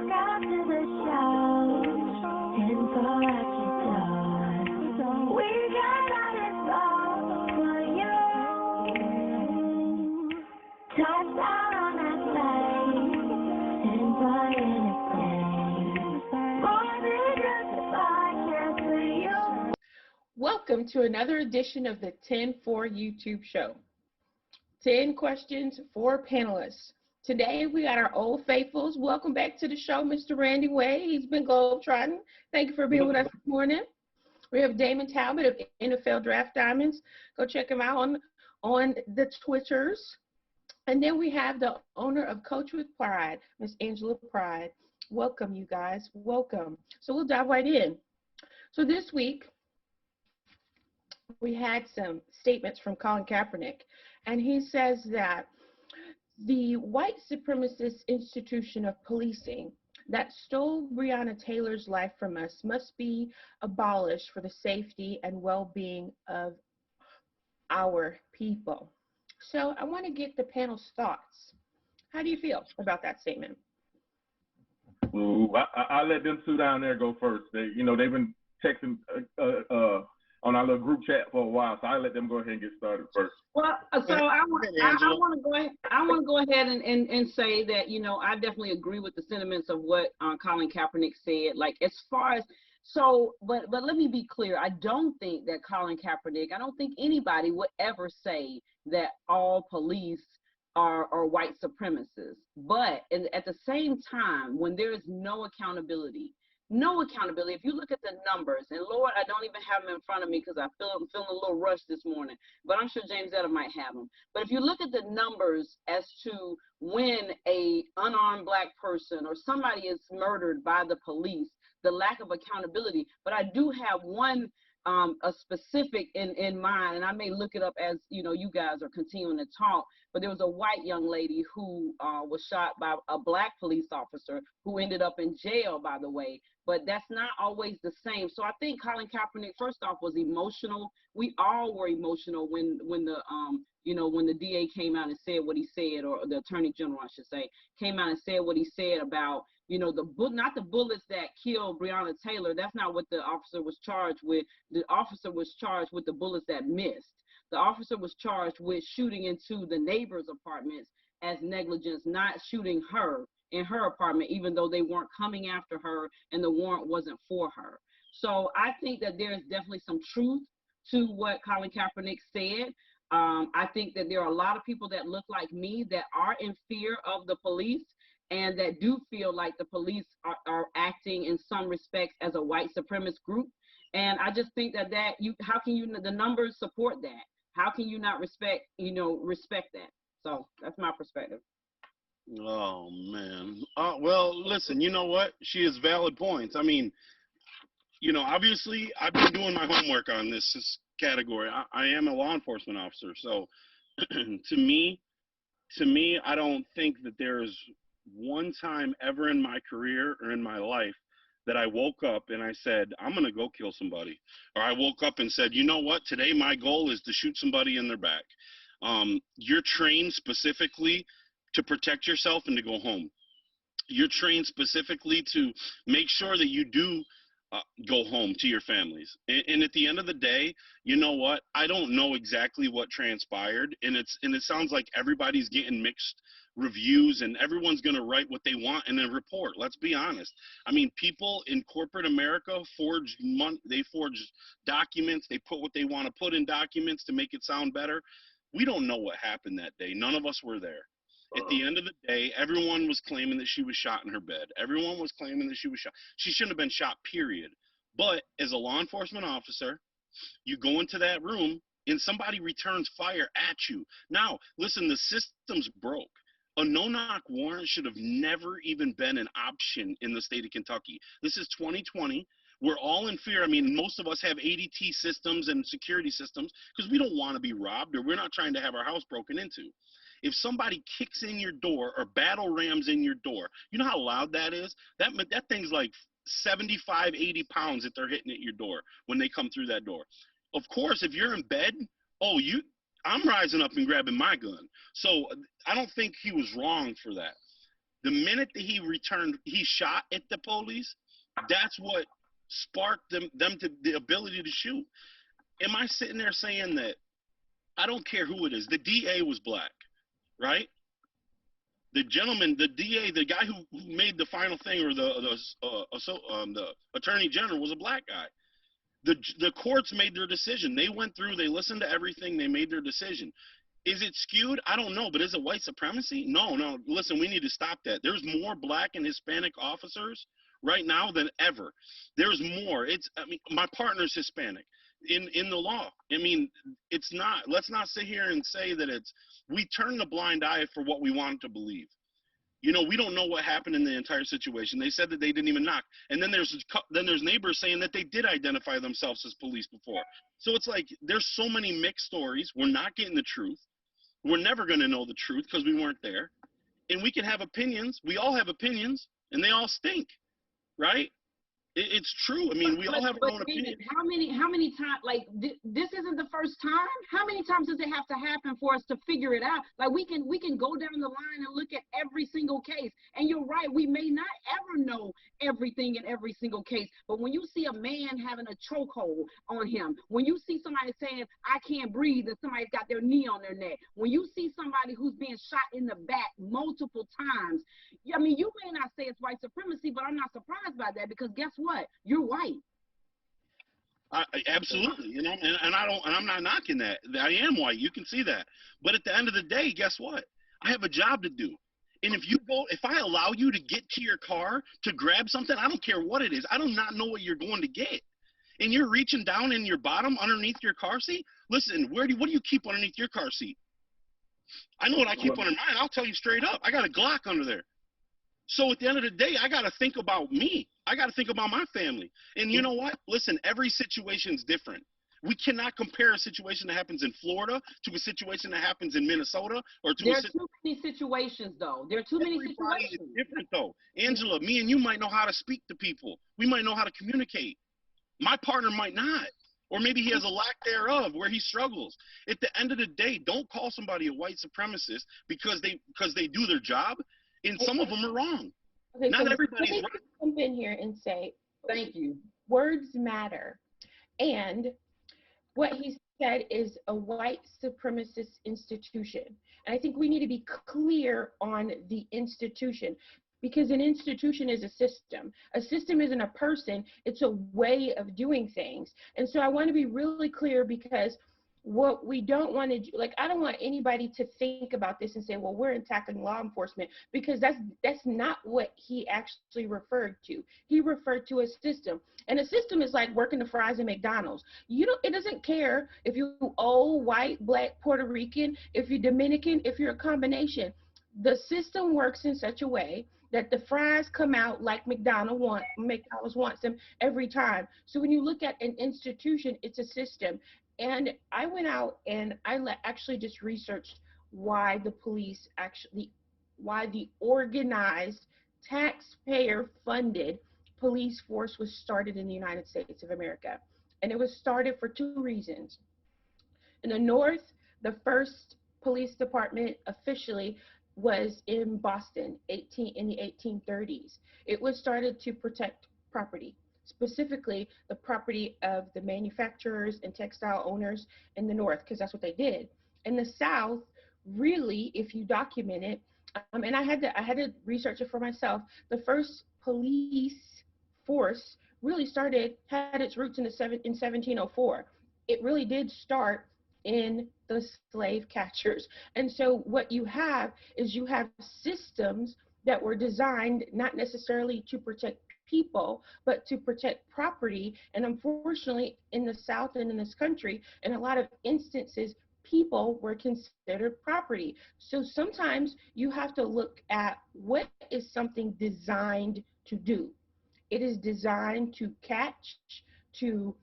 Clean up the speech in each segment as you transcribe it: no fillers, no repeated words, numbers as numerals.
Welcome to the show. Info at your door. We got all info for you. Touchdown on that plane. Info entertain. More than just a podcast for you. Welcome to another edition of the 10 for YouTube show. 10 questions for panelists. Today we got our old faithfuls. Welcome back to the show, Mr. Randy Way. He's been globetrotting. Thank you for being with us this morning. We have Damond Talbot of NFL Draft Diamonds. Go check him out on the Twitters. And then we have the owner of Coach with Pride, Miss Angela Pride. Welcome, you guys. Welcome. So we'll dive right in. So this week, we had some statements from Colin Kaepernick, and he says that the white supremacist institution of policing that stole Breonna Taylor's life from us must be abolished for the safety and well-being of our people. So I want to get the panel's thoughts. How do you feel about that statement? Ooh, I let them two down there go first. They've been texting on our little group chat for a while, so I let them go ahead and get started first. Well, so I want to go ahead and say that, I definitely agree with the sentiments of what Colin Kaepernick said. Like, as far as, but let me be clear. I don't think that Colin Kaepernick, I don't think anybody would ever say that all police are white supremacists. But at the same time, when there is no accountability, if you look at the numbers, and Lord, I don't even have them in front of me because I'm feeling a little rushed this morning, but I'm sure Jamesetta might have them. But if you look at the numbers as to when a unarmed black person or somebody is murdered by the police, the lack of accountability, but I do have one a specific in mind, and I may look it up as you guys are continuing to talk, but there was a white young lady who was shot by a black police officer who ended up in jail, by the way, but that's not always the same. So I think Colin Kaepernick, first off, was emotional. We all were emotional when the DA came out and said what he said, or the Attorney General, I should say, came out and said what he said about not the bullets that killed Breonna Taylor. That's not what the officer was charged with. The officer was charged with the bullets that missed. The officer was charged with shooting into the neighbor's apartments as negligence, not shooting her in her apartment, even though they weren't coming after her and the warrant wasn't for her. So I think that there is definitely some truth to what Colin Kaepernick said. I think that there are a lot of people that look like me that are in fear of the police and that do feel like the police are acting in some respects as a white supremacist group. And I just think that how can the numbers support that? How can you not respect that? So that's my perspective. Oh, man. Well, listen, you know what? She has valid points. I mean, obviously I've been doing my homework on this category. I am a law enforcement officer. So to me, I don't think that there's one time ever in my career or in my life that I woke up and I said, I'm going to go kill somebody. Or I woke up and said, you know what? Today my goal is to shoot somebody in their back. You're trained specifically to protect yourself and to go home. You're trained specifically to make sure that you do go home to your families. And at the end of the day, you know what? I don't know exactly what transpired. And it sounds like everybody's getting mixed reviews and everyone's going to write what they want in a report. Let's be honest. I mean, people in corporate America forge documents. They put what they want to put in documents to make it sound better. We don't know what happened that day. None of us were there. At the end of the day, everyone was claiming that she was shot in her bed. Everyone was claiming that she was shot. She shouldn't have been shot, period. But as a law enforcement officer, you go into that room and somebody returns fire at you. Now, listen, the system's broke. A no-knock warrant should have never even been an option in the state of Kentucky. This is 2020. We're all in fear. I mean, most of us have ADT systems and security systems because we don't want to be robbed or we're not trying to have our house broken into. If somebody kicks in your door or battle rams in your door, you know how loud that is? That thing's like 75, 80 pounds that they're hitting at your door when they come through that door. Of course, if you're in bed, I'm rising up and grabbing my gun. So I don't think he was wrong for that. The minute that he shot at the police, that's what sparked them to the ability to shoot. Am I sitting there saying that I don't care who it is? The DA was black, right? The gentleman, the DA, the guy who made the final thing, or the attorney general, was a black guy. The courts made their decision. They went through, they listened to everything, they made their decision. Is it skewed? I don't know, but is it white supremacy? No. Listen, we need to stop that. There's more black and Hispanic officers right now than ever. There's more. My partner's Hispanic in the law. I mean, it's not. Let's not sit here and say that we turn the blind eye for what we want to believe. You know, we don't know what happened in the entire situation. They said that they didn't even knock. And then there's neighbors saying that they did identify themselves as police before. So it's like there's so many mixed stories. We're not getting the truth. We're never going to know the truth because we weren't there. And we can have opinions. We all have opinions, and they all stink, right? It's true. I mean, we all have our own opinion. How many times, like, this isn't the first time? How many times does it have to happen for us to figure it out? Like, we can go down the line and look at every single case. And you're right, we may not ever know everything in every single case. But when you see a man having a chokehold on him, when you see somebody saying, I can't breathe, and somebody's got their knee on their neck, when you see somebody who's being shot in the back multiple times, I mean, you may not say it's white supremacy, but I'm not surprised by that, because guess what? You're white. Absolutely, you know, and I'm not knocking that. I am white. You can see that. But at the end of the day, guess what? I have a job to do. And if I allow you to get to your car to grab something, I don't care what it is. I do not know what you're going to get. And you're reaching down in your bottom underneath your car seat. Listen, what do you keep underneath your car seat? I know what I keep under mine. I'll tell you straight up. I got a Glock under there. So at the end of the day, I got to think about me. I got to think about my family. And you know what? Listen, every situation is different. We cannot compare a situation that happens in Florida to a situation that happens in Minnesota or to. There are too many situations, though. There are too many situations. It's different, though. Angela, me and you might know how to speak to people. We might know how to communicate. My partner might not. Or maybe he has a lack thereof where he struggles. At the end of the day, don't call somebody a white supremacist because they do their job. And some of them are wrong. Okay, Not so everybody's right. Let me jump in here and say, thank you. Words matter. And what he said is a white supremacist institution. And I think we need to be clear on the institution, because an institution is a system. A system isn't a person, it's a way of doing things. And so I want to be really clear, because what we don't want to do, like, I don't want anybody to think about this and say, well, we're attacking law enforcement, because that's not what he actually referred to. He referred to a system, and a system is like working the fries at McDonald's. It doesn't care if you're old, white, black, Puerto Rican, if you're Dominican, if you're a combination. The system works in such a way that the fries come out like McDonald's wants them every time. So when you look at an institution, it's a system. And I went out and I actually just researched why the organized, taxpayer-funded police force was started in the United States of America. And it was started for two reasons. In the North, the first police department officially was in Boston in the 1830s. It was started to protect property, specifically the property of the manufacturers and textile owners in the North, because that's what they did. In the South, really, if you document it, and I had to research it for myself, the first police force really had its roots in 1704. It really did start in the slave catchers. And so what you have is you have systems that were designed not necessarily to protect people, but to protect property. And unfortunately, in the South and in this country, in a lot of instances, people were considered property. So sometimes you have to look at what is something designed to do. It is designed to catch, to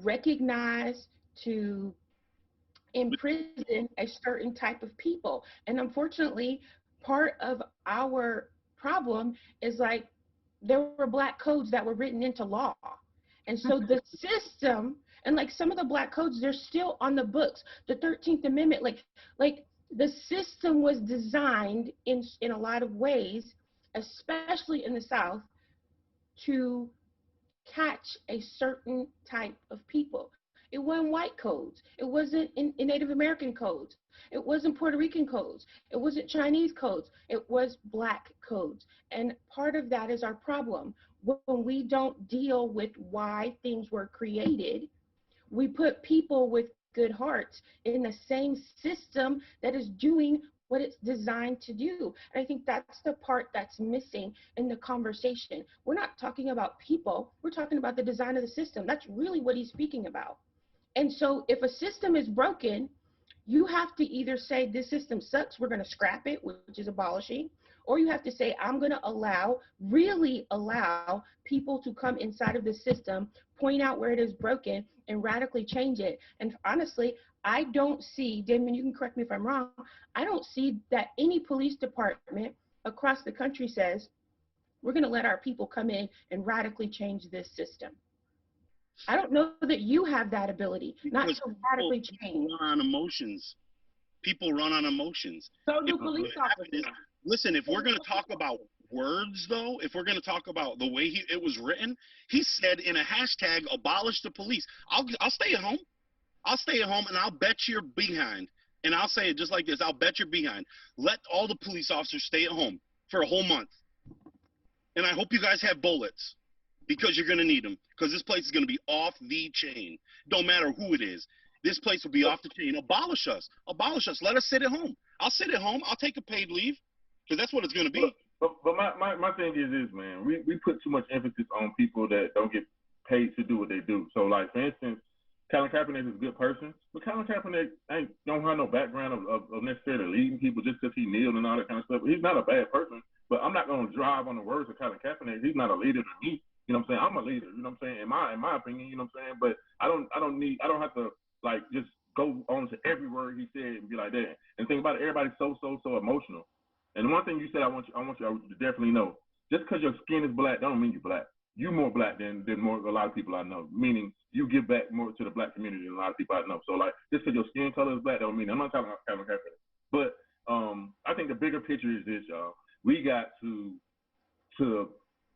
recognize, to imprison a certain type of people. And unfortunately, part of our problem is, like, there were black codes that were written into law. And so the system, and like some of the black codes, they're still on the books. The 13th Amendment, like the system was designed in a lot of ways especially in the South, to catch a certain type of people. It wasn't white codes. It wasn't in Native American codes. It wasn't Puerto Rican codes. It wasn't Chinese codes. It was black codes. And part of that is our problem. When we don't deal with why things were created, we put people with good hearts in the same system that is doing what it's designed to do. And I think that's the part that's missing in the conversation. We're not talking about people, we're talking about the design of the system. That's really what he's speaking about. And so if a system is broken, you have to either say this system sucks, we're going to scrap it, which is abolishing, or you have to say I'm going to really allow people to come inside of the system, point out where it is broken, and radically change it. And honestly, I don't see, Damon, you can correct me if I'm wrong, I don't see that any police department across the country says, we're going to let our people come in and radically change this system. I don't know that you have that ability, not to radically change. People run on emotions. People run on emotions. So do police officers. Listen, if we're going to talk about words, though, if we're going to talk about the way it was written, he said in a hashtag, abolish the police. I'll stay at home. I'll stay at home, and I'll bet you're behind. And I'll say it just like this. I'll bet you're behind. Let all the police officers stay at home for a whole month. And I hope you guys have bullets, because you're going to need them, because this place is going to be off the chain. Don't matter who it is. This place will be off the chain. Abolish us. Abolish us. Let us sit at home. I'll sit at home. I'll take a paid leave, because that's what it's going to be. But my thing is this, man. We put too much emphasis on people that don't get paid to do what they do. So, like, for instance, Colin Kaepernick is a good person, but Colin Kaepernick don't have no background of necessarily leading people just because he kneeled and all that kind of stuff. He's not a bad person, but I'm not going to drive on the words of Colin Kaepernick. He's not a leader to me. You know what I'm saying? I'm a leader. You know what I'm saying? In my opinion, you know what I'm saying? But I don't have to like just go on to every word he said and be like that. And think about it, everybody's so emotional. And one thing you said, I want you to definitely know, just because your skin is black, don't mean you're black. You're more black than a lot of people I know. Meaning you give back more to the black community than a lot of people I know. So like, just because your skin color is black, don't mean I'm not talking about Colin Kaepernick. But I think the bigger picture is this, y'all. We got to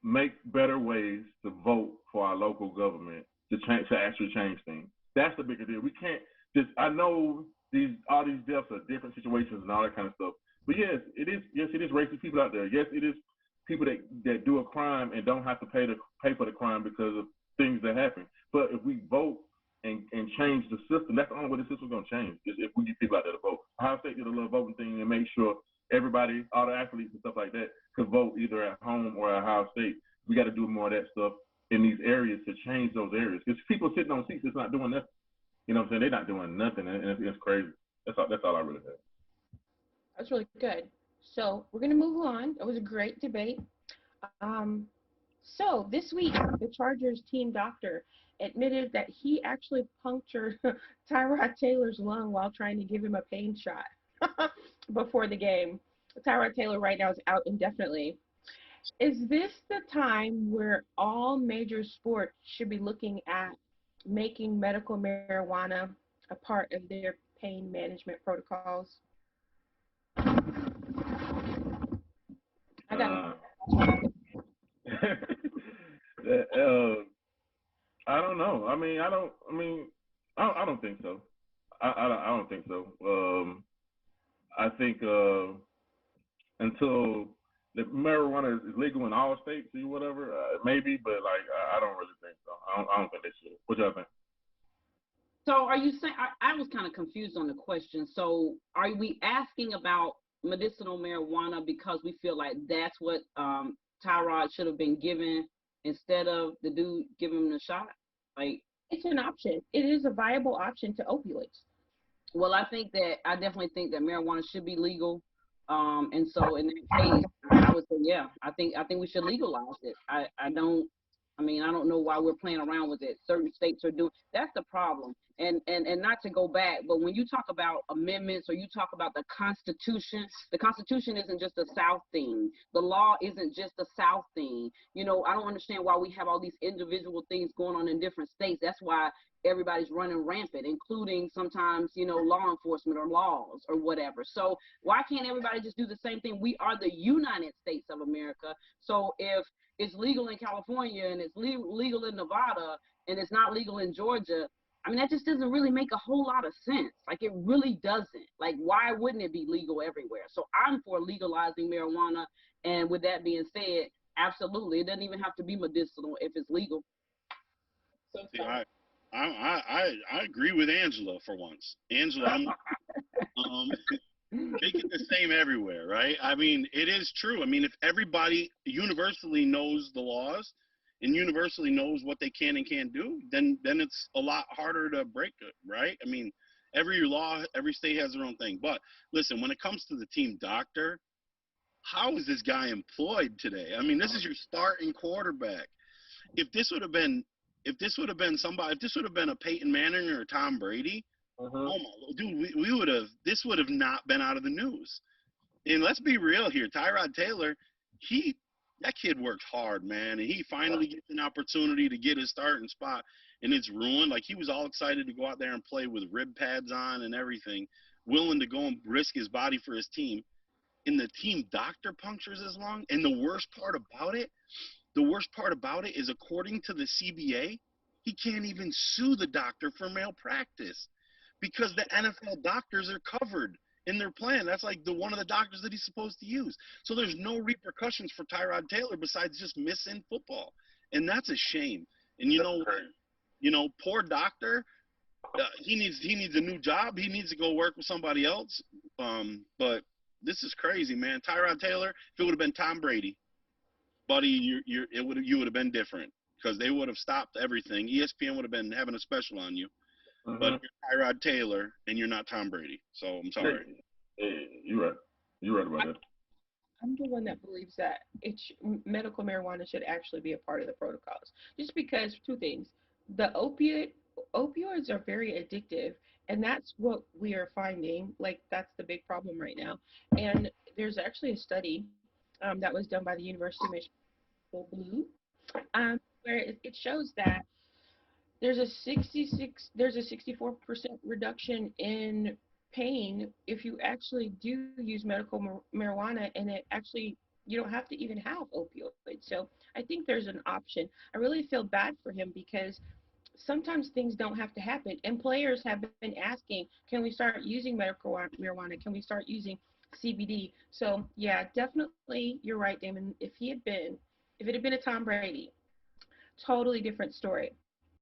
make better ways to vote for our local government to actually change things. That's the bigger deal. We can't just, I know all these deaths are different situations and all that kind of stuff. But yes, it is racist people out there. Yes, it is people that do a crime and don't have to pay for the crime because of things that happen. But if we vote and change the system, that's the only way the system's gonna change, is if we get people out there to vote. Ohio State did a little voting thing and make sure everybody, all the athletes and stuff like that, could vote either at home or at Ohio State. We got to do more of that stuff in these areas to change those areas. Because people sitting on seats that's not doing nothing. You know what I'm saying? They're not doing nothing, and it's crazy. That's all I really have. That's really good. So we're going to move on. It was a great debate. So this week, the Chargers team doctor admitted that he actually punctured Tyrod Taylor's lung while trying to give him a pain shot before the game. Tyrod Taylor right now is out indefinitely. Is this the time where all major sports should be looking at making medical marijuana a part of their pain management protocols? I got I don't know. I don't think so. I don't think so. I think until the marijuana is legal in all states or whatever, maybe, but like I don't really think so. I don't think they should. What y'all think? So are you saying, I was kind of confused on the question. So are we asking about medicinal marijuana because we feel like that's what Tyrod should have been given instead of the dude giving him the shot? Like, it's an option. It is a viable option to opioids. Well, I definitely think that marijuana should be legal. And so in that case, I would say, yeah, I think we should legalize it. I don't I mean, I don't know why we're playing around with it. Certain states are doing. That's the problem. And not to go back, but when you talk about amendments or you talk about the Constitution isn't just a South thing. The law isn't just a South thing. You know, I don't understand why we have all these individual things going on in different states. That's why everybody's running rampant, including sometimes, you know, law enforcement or laws or whatever. So why can't everybody just do the same thing? We are the United States of America. So if it's legal in California and it's legal in Nevada and it's not legal in Georgia, I mean, that just doesn't really make a whole lot of sense. Like, it really doesn't. Like, why wouldn't it be legal everywhere? So I'm for legalizing marijuana. And with that being said, absolutely, it doesn't even have to be medicinal if it's legal. So See, I agree with Angela for once. Angela, make it the same everywhere, right? I mean, it is true. I mean, if everybody universally knows the laws and universally knows what they can and can't do, then it's a lot harder to break it, right? I mean, every law, every state has their own thing. But listen, when it comes to the team doctor, how is this guy employed today? I mean, this is your starting quarterback. If this would have been a Peyton Manning or a Tom Brady, oh my, dude, we would have. This would have not been out of the news. And let's be real here, Tyrod Taylor, that kid worked hard, man, and he finally gets an opportunity to get his starting spot, and it's ruined. Like, he was all excited to go out there and play with rib pads on and everything, willing to go and risk his body for his team. And the team doctor punctures his lung. And the worst part about it is, according to the CBA, he can't even sue the doctor for malpractice because the NFL doctors are covered in their plan. That's like one of the doctors that he's supposed to use. So there's no repercussions for Tyrod Taylor besides just missing football. And that's a shame. And poor doctor, he needs a new job. He needs to go work with somebody else. But this is crazy, man. Tyrod Taylor, if it would have been Tom Brady, buddy, you would have been different because they would have stopped everything. ESPN would have been having a special on you. But you're Tyrod Taylor and you're not Tom Brady. So I'm sorry. Hey, you're right. You're right about that. I'm the one that believes that medical marijuana should actually be a part of the protocols. Just because, two things. The opioids are very addictive, and that's what we are finding. Like, that's the big problem right now. And there's actually a study that was done by the University of Michigan, where it shows that there's a 64% reduction in pain if you actually do use medical marijuana, and you don't have to even have opioids. So I think there's an option. I really feel bad for him because sometimes things don't have to happen, and players have been asking, can we start using medical marijuana? Can we start using CBD? So yeah, definitely, you're right, Damon. If it had been a Tom Brady, totally different story.